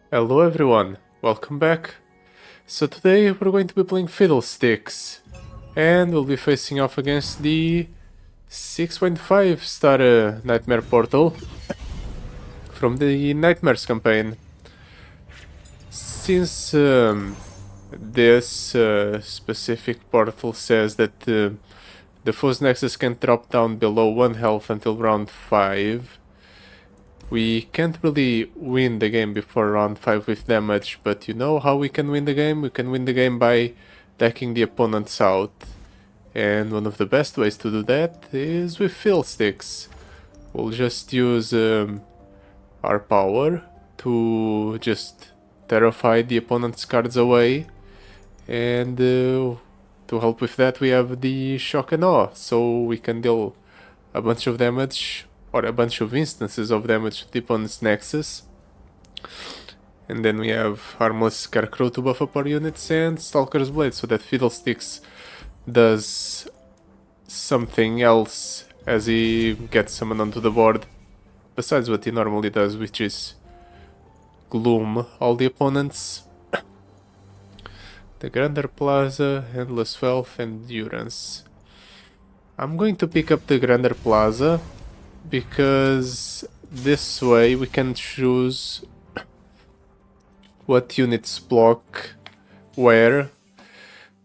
Hello everyone, welcome back. So today we're going to be playing Fiddlesticks and we'll be facing off against the 6.5 star Nightmare Portal from the Nightmares campaign. Since this specific portal says that the foe's nexus can drop down below 1 health until round 5, we can't really win the game before round 5 with damage, but you know how we can win the game? We can win the game by decking the opponents out. And one of the best ways to do that is with Fiddlesticks. We'll just use our power to just terrify the opponent's cards away. And to help with that we have the Shock and Awe, so we can deal a bunch of damage or a bunch of instances of damage to the opponent's nexus. And then we have Harmless Scarecrow to buff up our units and Stalker's Blade so that Fiddlesticks does something else as he gets summoned onto the board besides what he normally does, which is gloom all the opponents. The Grander Plaza, Endless Wealth, Endurance. I'm going to pick up the Grander Plaza because this way we can choose what units block where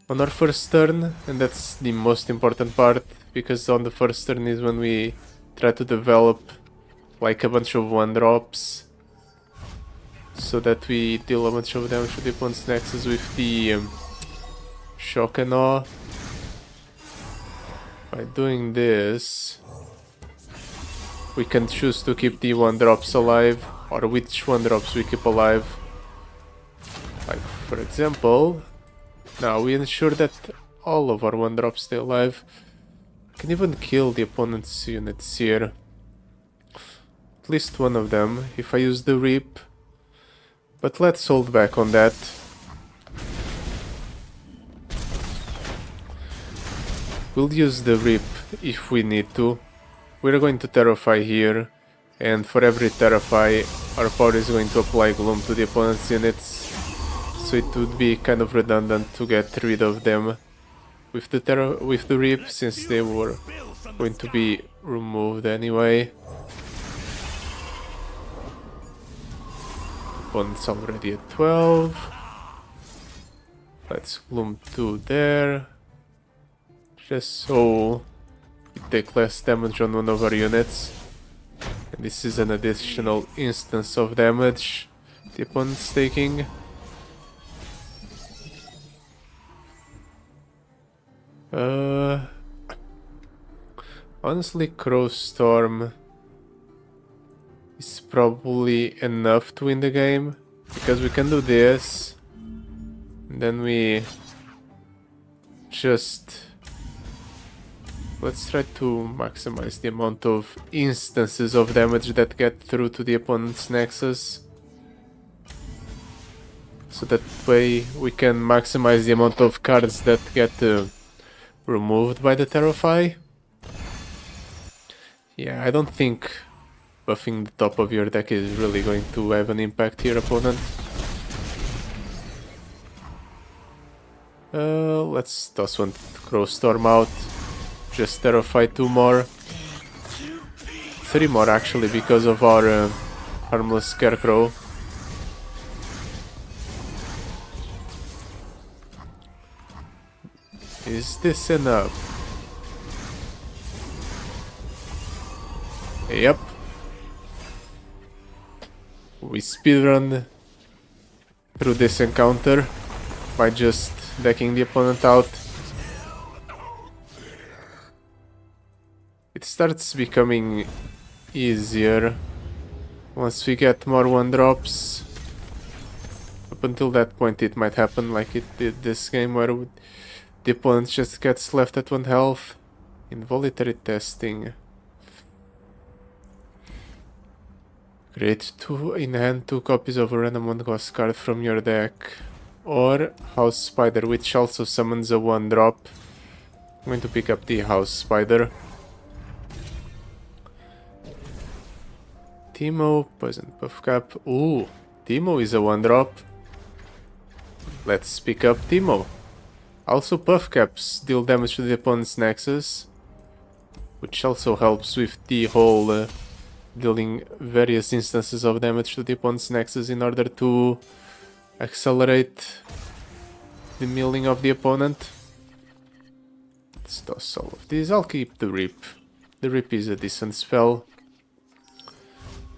on our first turn, and that's the most important part, because on the first turn is when we try to develop like a bunch of 1-drops so that we deal a bunch of damage to the opponent's nexus with the Shock and Awe. By doing this, we can choose to keep the 1-drops alive, or which 1-drops we keep alive. Like, for example, now we ensure that all of our 1-drops stay alive. We can even kill the opponent's units here. At least one of them, if I use the Reap. But let's hold back on that. We'll use the Reap if we need to. We're going to Terrify here, and for every Terrify, our power is going to apply Gloom to the opponent's units, so it would be kind of redundant to get rid of them with the Reap, since they were going to be removed anyway. Opponent's already at 12. Let's Gloom 2 there, just so we take less damage on one of our units. And this is an additional instance of damage the opponent's taking. Honestly, Crow Storm is probably enough to win the game, because we can do this, and then we just... Let's try to maximize the amount of instances of damage that get through to the opponent's nexus, so that way we can maximize the amount of cards that get removed by the Terrify. Yeah, I don't think buffing the top of your deck is really going to have an impact here, opponent. Let's toss one Crow Storm out. Just Terrify 2 more. 3 more actually, because of our Harmless Scarecrow. Is this enough? Yep. We speedrun through this encounter by just decking the opponent out. It starts becoming easier once we get more 1-drops. Up until that point it might happen like it did this game, where the opponent just gets left at 1 health. Involuntary testing. Create in hand 2 copies of a random 1-cost card from your deck. Or House Spider, which also summons a 1-drop. I'm going to pick up the House Spider. Teemo, Poison Puff Cap. Ooh, Teemo is a 1-drop. Let's pick up Teemo. Also, puff caps deal damage to the opponent's nexus, which also helps with the whole dealing various instances of damage to the opponent's nexus in order to accelerate the milling of the opponent. Let's toss all of these. I'll keep the Rip. The Rip is a decent spell.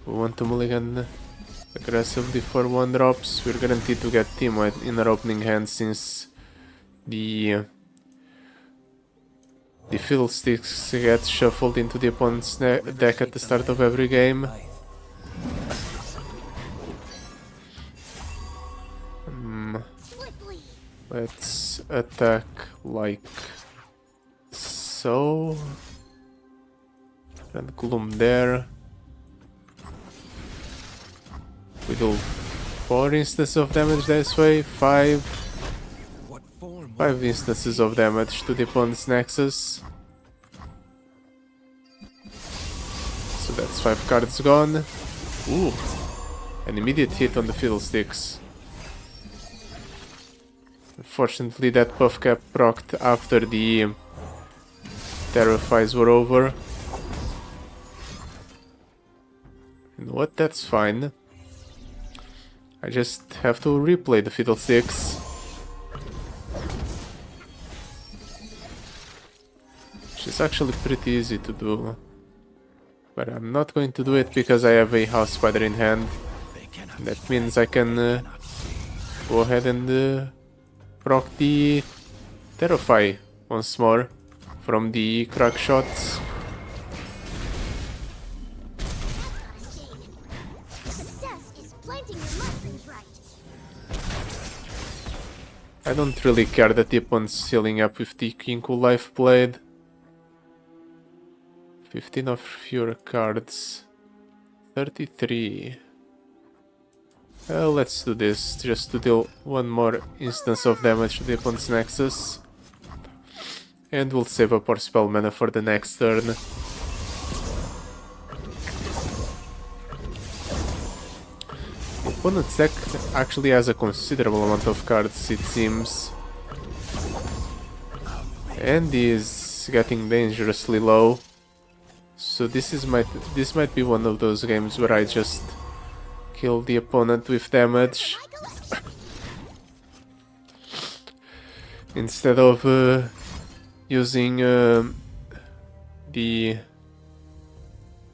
We want to mulligan aggressively for 1-drops. We're guaranteed to get Teemo in our opening hand since the Fiddlesticks get shuffled into the opponent's deck at the start of every game. Let's attack like so. And Gloom there. We do 4 instances of damage this way, 5 instances of damage to the opponent's nexus. So that's 5 cards gone. Ooh, an immediate hit on the Fiddlesticks. Unfortunately, that puff cap procced after the Terrifies were over. You know what? That's fine. I just have to replay the Fiddlesticks. Which is actually pretty easy to do. But I'm not going to do it because I have a House Spider in hand. That means I can go ahead and proc the Terrify once more from the crack shots. I don't really care that the opponent's healing up with the Kinku Life Blade. 15 of fewer cards. 33. Well, let's do this, just to deal 1 more instance of damage to the opponent's nexus. And we'll save up our spell mana for the next turn. The opponent's deck actually has a considerable amount of cards, it seems. And is getting dangerously low. So this might be one of those games where I just kill the opponent with damage instead of using the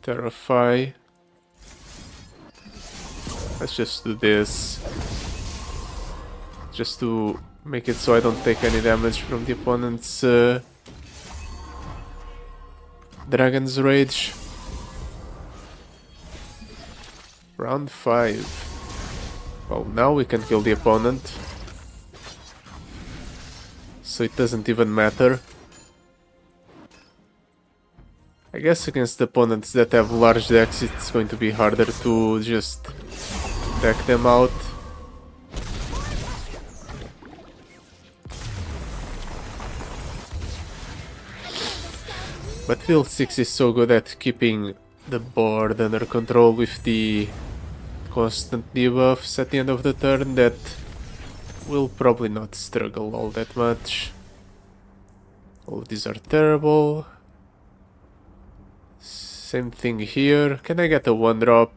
Terrify. Let's just do this just to make it so I don't take any damage from the opponent's Dragon's Rage. Round 5. Well, now we can kill the opponent, so it doesn't even matter. I guess against opponents that have large decks it's going to be harder to just deck them out. But Fiddlesticks is so good at keeping the board under control with the constant debuffs at the end of the turn that we'll probably not struggle all that much. All of these are terrible. Same thing here. Can I get a 1-drop?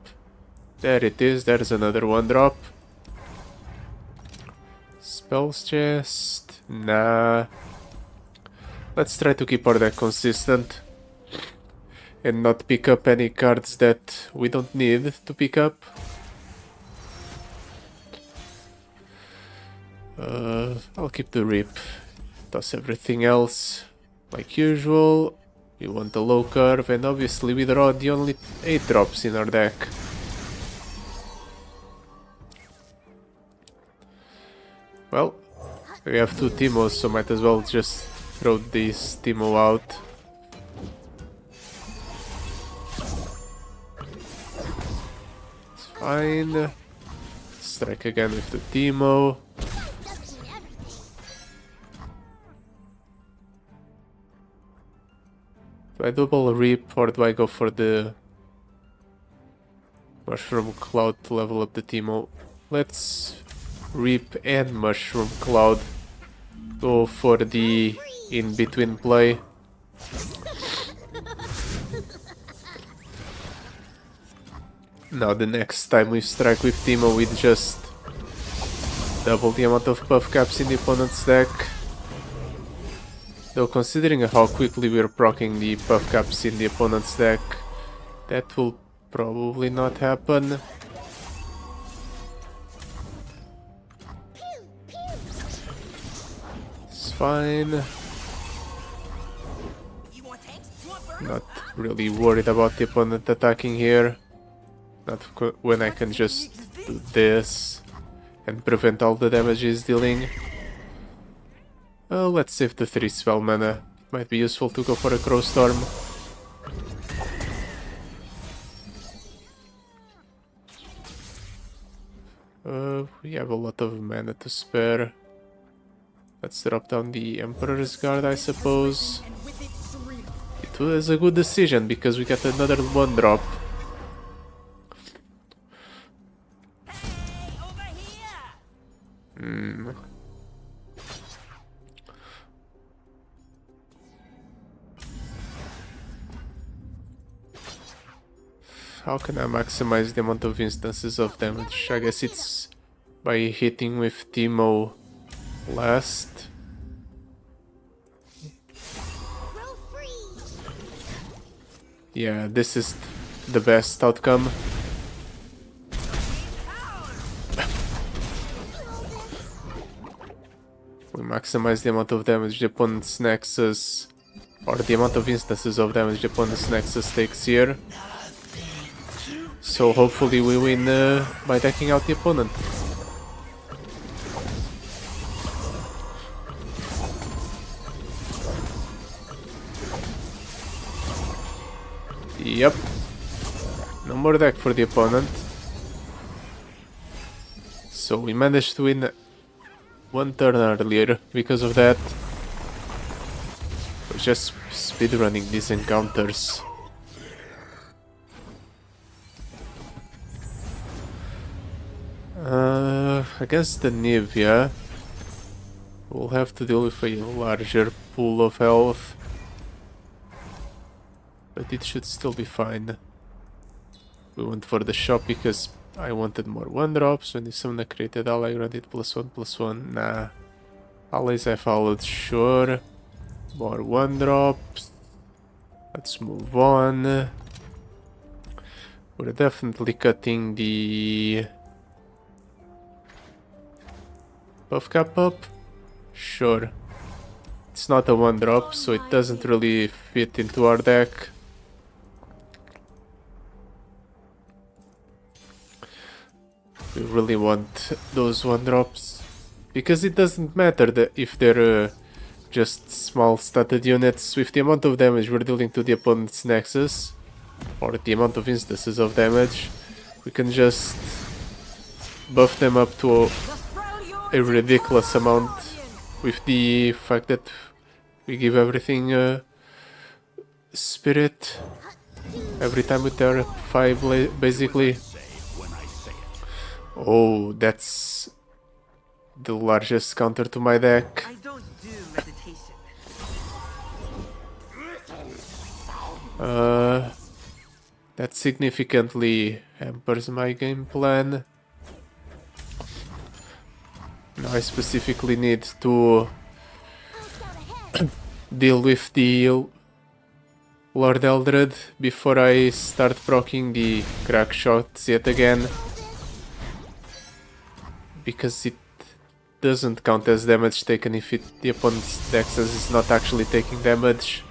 There it is, there's another 1-drop. Spells chest? Nah. Let's try to keep our deck consistent and not pick up any cards that we don't need to pick up. I'll keep the Rip. Toss everything else like usual. We want a low curve, and obviously we draw the only 8 drops in our deck. Well, we have 2 Teemos, so might as well just throw this Teemo out. It's fine. Strike again with the Teemo. Do I double Rip or do I go for the Mushroom Cloud to level up the Teemo. Let's Reap and Mushroom Cloud. Go for the in-between play. Now the next time we strike with Teemo, we just double the amount of buff caps in the opponent's deck. Though considering how quickly we're proccing the buff caps in the opponent's deck, that will probably not happen. It's fine. Not really worried about the opponent attacking here. Not when I can just do this and prevent all the damage he's dealing. Let's save the 3 spell mana. It might be useful to go for a Crow Storm. We have a lot of mana to spare. Let's drop down the Emperor's Guard, I suppose. It was a good decision because we got another 1-drop. How can I maximize the amount of instances of damage? I guess it's by hitting with Teemo last. Yeah, this is the best outcome. We maximize the amount of damage the opponent's Nexus, or the amount of instances of damage the opponent's Nexus takes here. So hopefully we win by taking out the opponent. Yep. No more deck for the opponent. So we managed to win 1 turn earlier because of that. We're just speedrunning these encounters. Against Anivia, we'll have to deal with a larger pool of health, but it should still be fine. We went for the shop because I wanted more 1-drops. When you summon a created ally, granted +1/+1. Nah. Allies I followed, sure. More 1-drops. Let's move on. We're definitely cutting the buff cap up? Sure. It's not a 1-drop, so it doesn't really fit into our deck. We really want those 1-drops. Because it doesn't matter if they're just small statted units. With the amount of damage we're dealing to the opponent's Nexus, or the amount of instances of damage, we can just buff them up to a ridiculous amount with the fact that we give everything spirit every time we terrify, basically. Oh, that's the largest counter to my deck. I don't do meditation. That significantly hampers my game plan. Now I specifically need to deal with the Lord Eldred before I start proccing the crack shots yet again. Because it doesn't count as damage taken if the opponent's Nexus is not actually taking damage.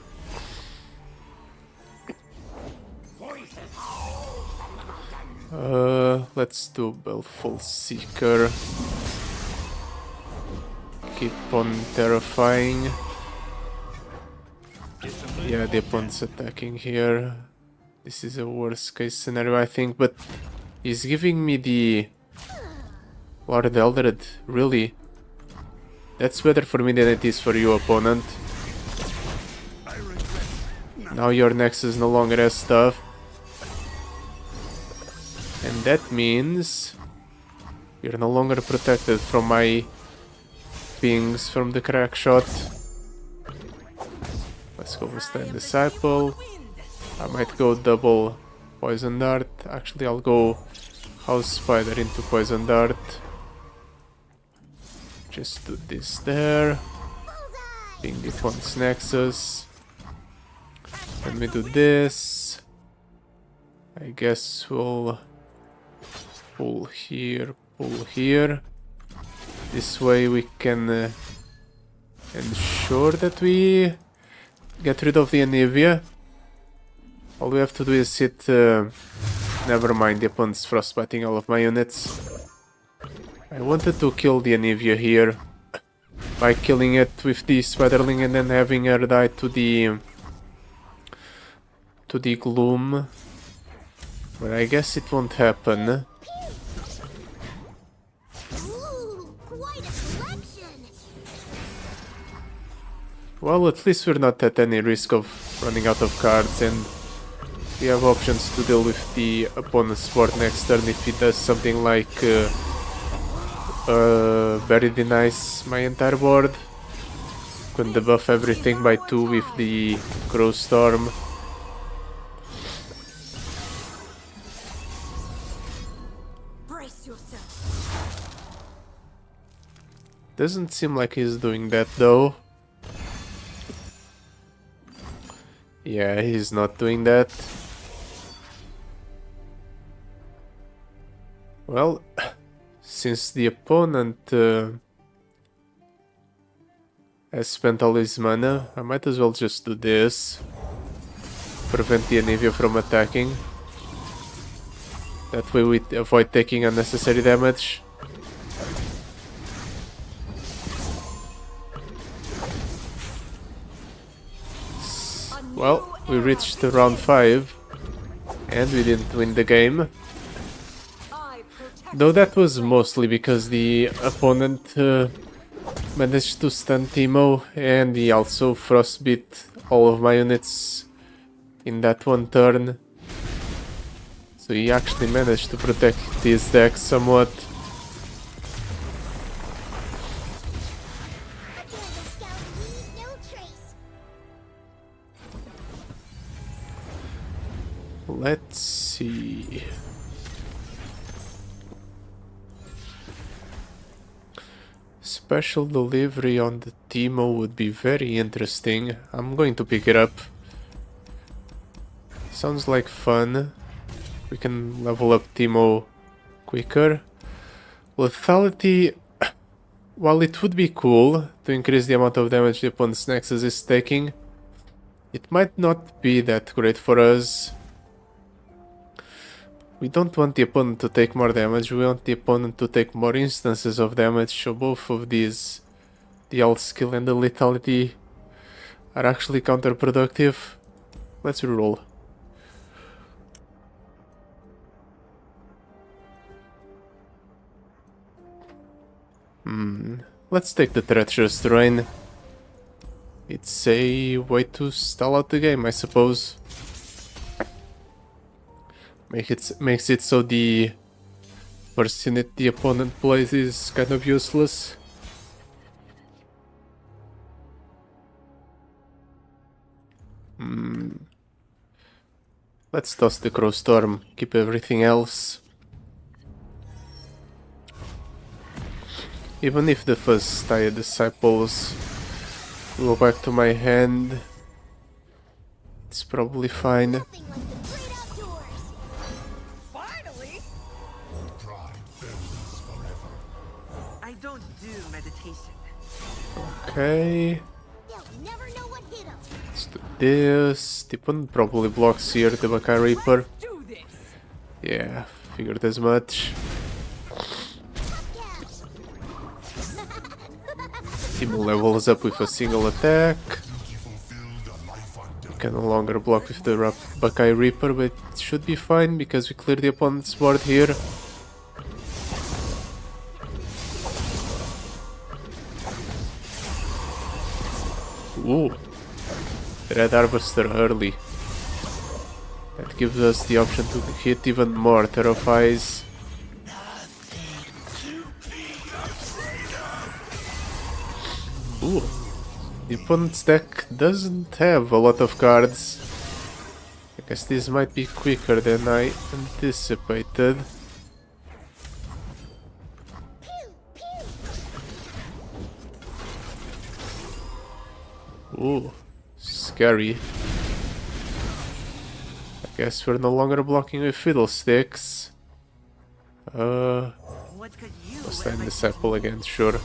Let's do Baleful Seeker. Keep on terrifying. Yeah, the opponent's attacking here. This is a worst case scenario, I think, but he's giving me the Lord Eldred, really? That's better for me than it is for you, opponent. Now your Nexus no longer has stuff. And that means you're no longer protected from my pings from the crack shot. Let's go with Stand Disciple. I might go double Poison Dart. Actually, I'll go House Spider into Poison Dart. Just do this there. Ping it once Nexus. Let me do this. I guess we'll pull here, pull here. This way we can ensure that we get rid of the Anivia. All we have to do is hit... never mind, the opponent's frostbiting all of my units. I wanted to kill the Anivia here by killing it with the Spiderling and then having her die to the Gloom. But I guess it won't happen. Well, at least we're not at any risk of running out of cards, and we have options to deal with the opponent's board next turn if he does something like Bury Denies my entire board. Can debuff everything by 2 with the Crow Storm. Brace yourself. Doesn't seem like he's doing that though. Yeah, he's not doing that. Well, since the opponent has spent all his mana, I might as well just do this. Prevent the Anivia from attacking. That way we avoid taking unnecessary damage. Well, we reached round 5 and we didn't win the game. Though that was mostly because the opponent managed to stun Teemo and he also frostbit all of my units in that one turn. So he actually managed to protect his deck somewhat. Let's see. Special delivery on the Teemo would be very interesting. I'm going to pick it up. Sounds like fun. We can level up Teemo quicker. Lethality, while it would be cool to increase the amount of damage the opponent's Nexus is taking, it might not be that great for us. We don't want the opponent to take more damage, we want the opponent to take more instances of damage, so both of these, the alt skill and the lethality, are actually counterproductive. Let's reroll. Let's take the Treacherous Terrain. It's a way to stall out the game, I suppose. Makes it so the first unit the opponent plays is kind of useless. Let's toss the Crow Storm, keep everything else. Even if the first Dire Disciples go back to my hand, it's probably fine. I don't do meditation. Okay. Let's do this. The opponent probably blocks here the Buckeye Reaper. Yeah, figured as much. Teemo levels up with a single attack. We can no longer block with the Buckeye Reaper, but it should be fine because we clear the opponent's board here. Ooh, Red Harvester early. That that gives us the option to hit even more Terrifies. Ooh. The opponent's deck doesn't have a lot of cards. I guess this might be quicker than I anticipated. Ooh, scary. I guess we're no longer blocking with Fiddlesticks. What could you Let's wear land my Disciple again, sure.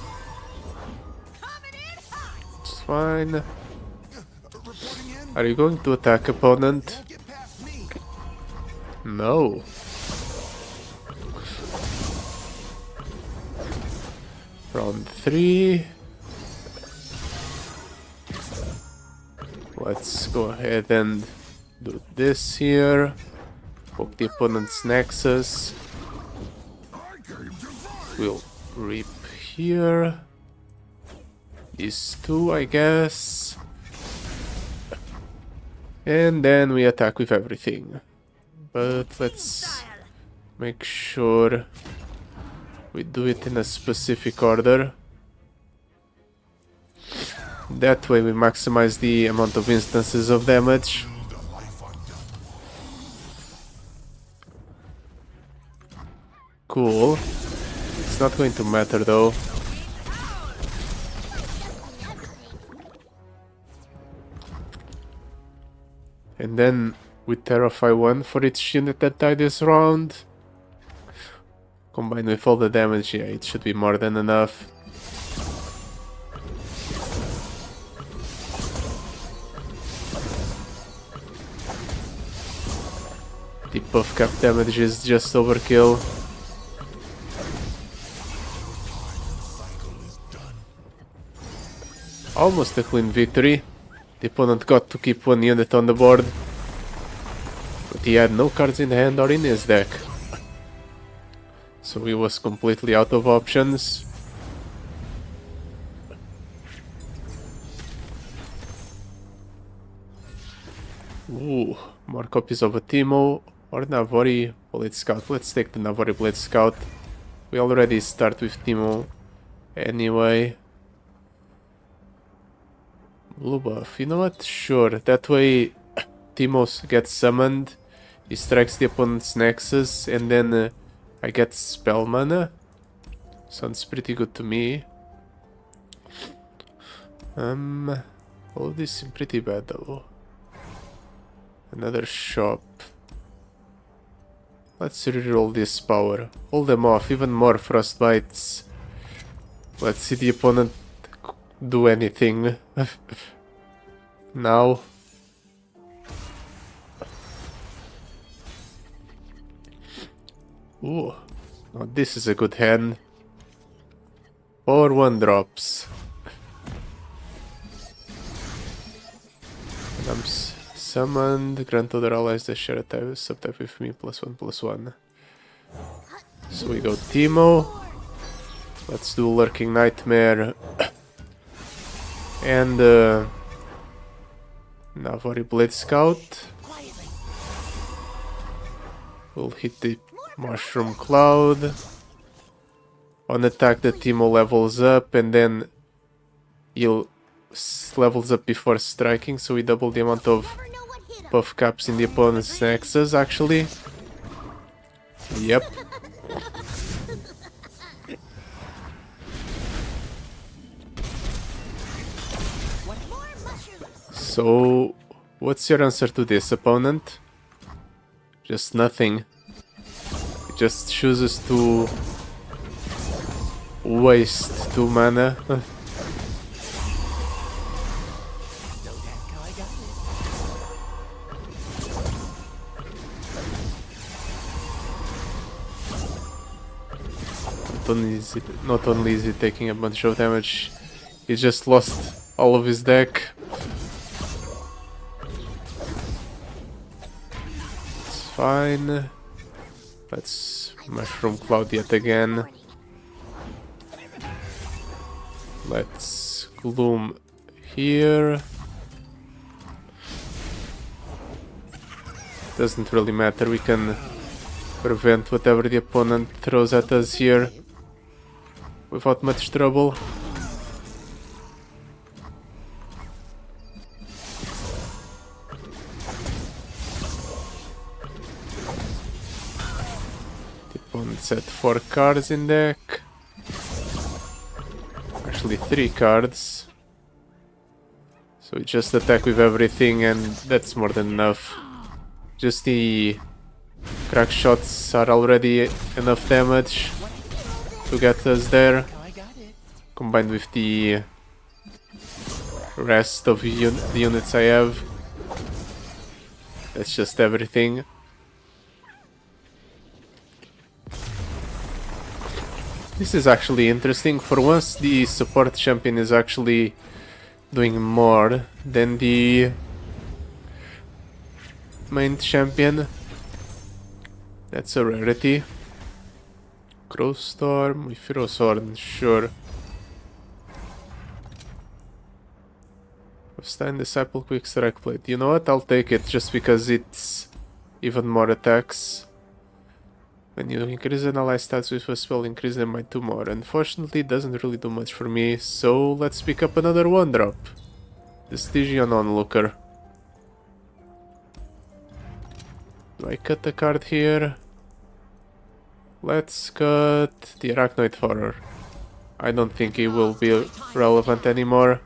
It's fine. Are you going to attack opponent? No. Round 3. Let's go ahead and do this here. Poke the opponent's Nexus. We'll reap here. These two, I guess. And then we attack with everything. But let's make sure we do it in a specific order. That way we maximize the amount of instances of damage. Cool. It's not going to matter though. And then we Terrify 1 for each unit that died this round. Combined with all the damage, yeah, it should be more than enough. The buff cap damage is just overkill. Almost a clean victory. The opponent got to keep one unit on the board, but he had no cards in hand or in his deck, so he was completely out of options. Ooh, more copies of a Teemo or Navori Blade Scout. Let's take the Navori Blade Scout. We already start with Teemo anyway. Blue buff, you know what? Sure, that way Teemo gets summoned, he strikes the opponent's Nexus, and then I get spell mana. Sounds pretty good to me. All of this seems pretty bad though. Another shop. Let's reroll this power. Hold them off, even more Frostbites. Let's see the opponent do anything. Now. Ooh, oh, this is a good hand. Or 1-drops. And I'm summoned. Grant other allies that share a subtype with me +1/+1. So we go Teemo. Let's do Lurking Nightmare. And Navori Blade Scout. We'll hit the Mushroom Cloud. On attack, the Teemo levels up, and then he'll levels up before striking, so we double the amount of buff caps in the opponent's Nexus, actually. Yep. So, what's your answer to this, opponent? Just nothing. It just chooses to waste 2 mana. Not only is he taking a bunch of damage, he just lost all of his deck. It's fine. Let's Mushroom Cloud yet again. Let's Gloom here. Doesn't really matter, we can prevent whatever the opponent throws at us here without much trouble. The opponent set 4 cards in deck. Actually 3 cards. So we just attack with everything and that's more than enough. Just the crack shots are already enough damage to get us there. Combined with the rest of the units I have. That's just everything. This is actually interesting. For once the support champion is actually doing more than the main champion. That's a rarity. Crowstorm with Hero's sure. Stein Disciple Quick Strike Plate. You know what? I'll take it just because it's even more attacks. When you increase an ally stats with a spell, increase them by 2 more. Unfortunately, it doesn't really do much for me, so let's pick up another 1-drop. The Stygian Onlooker. Do I cut the card here? Let's cut the Arachnoid Horror. I don't think it will be relevant anymore.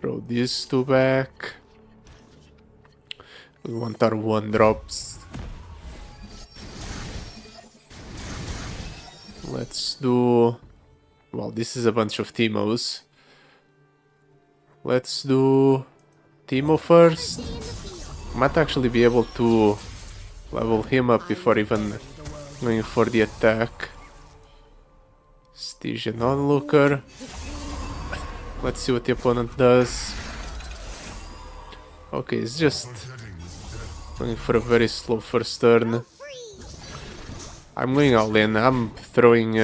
Throw these 2 back. We want our 1-drops. Let's do... Well, this is a bunch of Teemos. Let's do Teemo first. Might actually be able to level him up before even going for the attack. Stygian Onlooker. Let's see what the opponent does. Okay, it's just going for a very slow first turn. I'm going all in. I'm throwing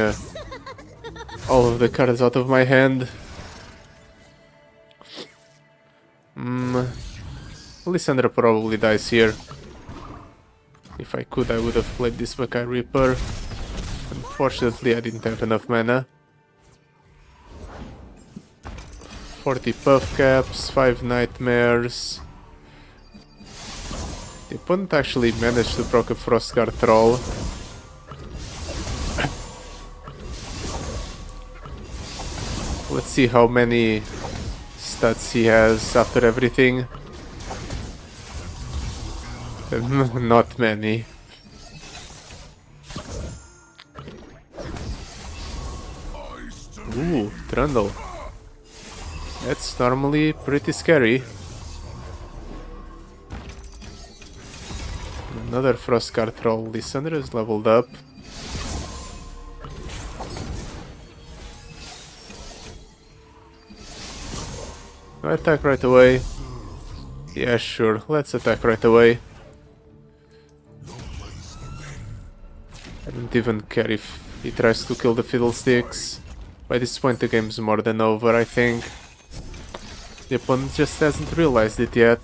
all of the cards out of my hand. Lissandra probably dies here. If I could, I would have played this Mackay Reaper. Unfortunately, I didn't have enough mana. 40 Puff Caps, 5 Nightmares. The opponent actually managed to proc a Frostguard Troll. Let's see how many stats he has after everything. Not many. Ooh, Trundle. That's normally pretty scary. Another Frostguard Troll. Lissandra is leveled up. Do I attack right away? Yeah, sure. Let's attack right away. I don't even care if he tries to kill the Fiddlesticks. By this point the game's more than over, I think. The opponent just hasn't realized it yet.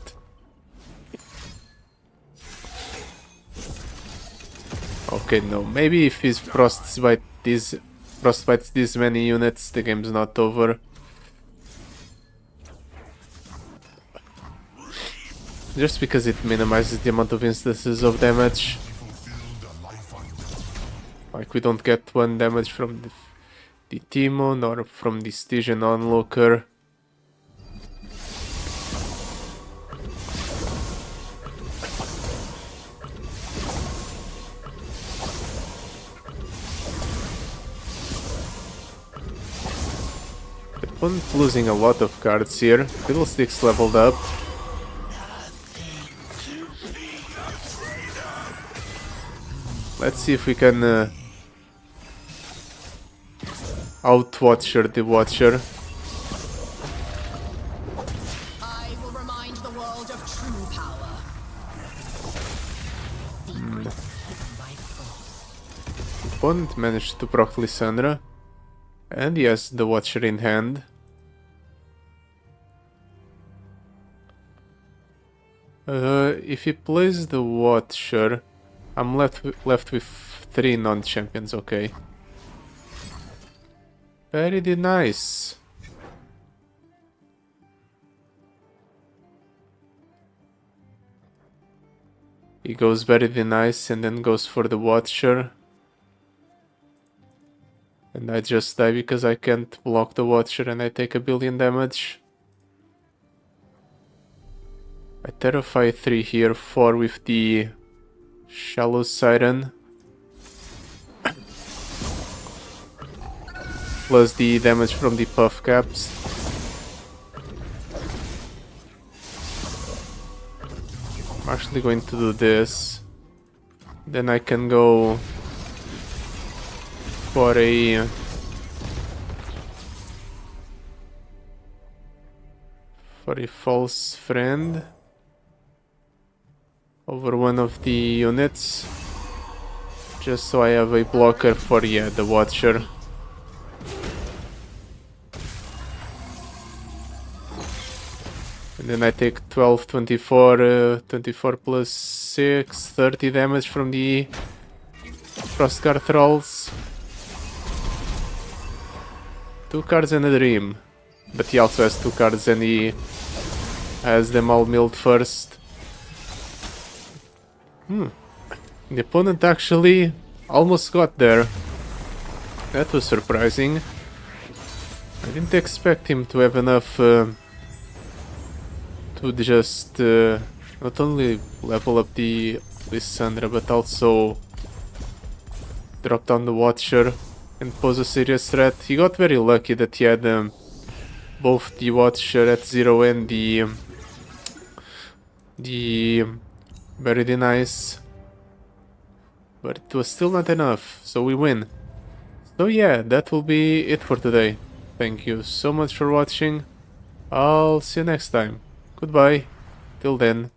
Okay, no. Maybe if he frostbites these many units, the game's not over. Just because it minimizes the amount of instances of damage. Like, we don't get 1 damage from the Teemo, nor from the Stygian Onlooker. The opponent losing a lot of cards here. Fiddlesticks leveled up. Let's see if we can out-Watcher the Watcher. I will remind the world of true power. opponent managed to proc Lissandra, and he has the Watcher in hand. If he plays the Watcher, I'm left with 3 non-champions, okay. Very nice. He goes very nice and then goes for the Watcher. And I just die because I can't block the Watcher and I take 1 billion damage. I Terrify 3 here, 4 with the Shallow Siren. Plus the damage from the Puff Caps. I'm actually going to do this. Then I can go for a false friend over one of the units, just so I have a blocker for the Watcher. And then I take 12, 24, 24 plus 6, 30 damage from the Frostguard Thralls. 2 cards and a Dream. But he also has 2 cards and he has them all milled first. The opponent actually almost got there. That was surprising. I didn't expect him to have enough to just not only level up the Lissandra but also drop down the Watcher and pose a serious threat. He got very lucky that he had both the Watcher at 0 and the very nice, but it was still not enough, so we win. So yeah, that will be it for today. Thank you so much for watching. I'll see you next time. Goodbye. Till then.